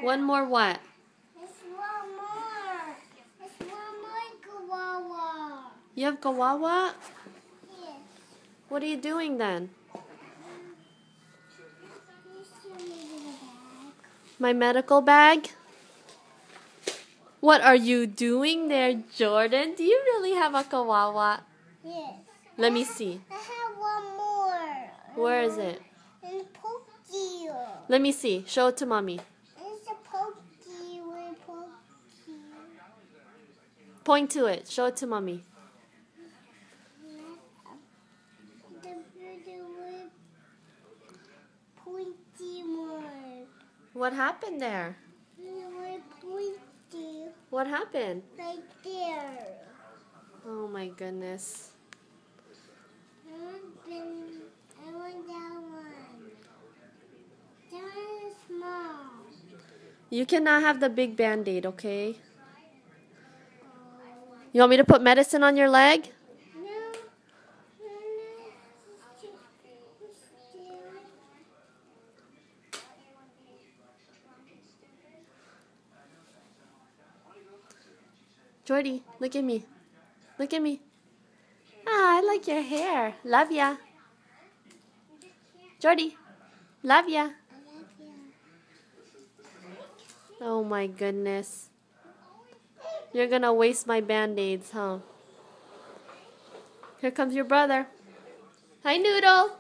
One more what? It's one more. It's one more kawawa. You have kawawa? Yes. What are you doing then? You show me the bag. My medical bag? What are you doing there, Jordan? Do you really have a kawawa? Yes. Let me see. I have one more. Where is it? In Pokey. Let me see. Show it to mommy. It's a Pokey with Pokey. Point to it. Show it to mommy. The beauty with pointy one. What happened there? With pointy. What happened? Right there. Oh my goodness. I want that one. That one is small. You cannot have the big band-aid, okay? You want me to put medicine on your leg? No. Jordy, look at me. Look at me. Ah, I like your hair. Love ya. Jordy, love ya. I love you. Oh my goodness. You're gonna waste my band-aids, huh? Here comes your brother. Hi, Noodle.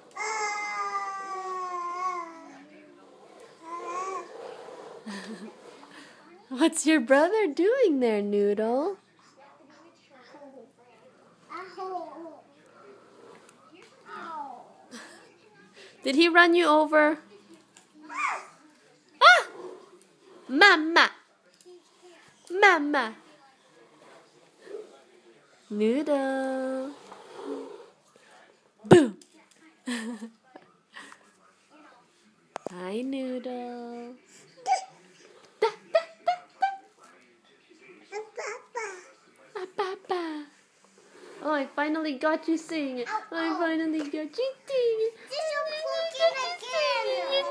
What's your brother doing there, Noodle? Did he run you over? Ah! Mama! Mama! Noodle! Boom! Hi, Noodle. Papa. Oh, I finally got you singing it. I finally got you singing. You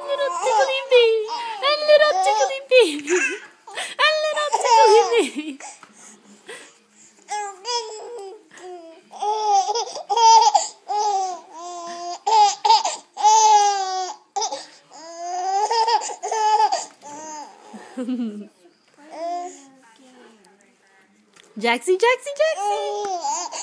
little tickly baby. A little tickly baby. A little tickly baby. Jaxie, Jaxie, Jaxie.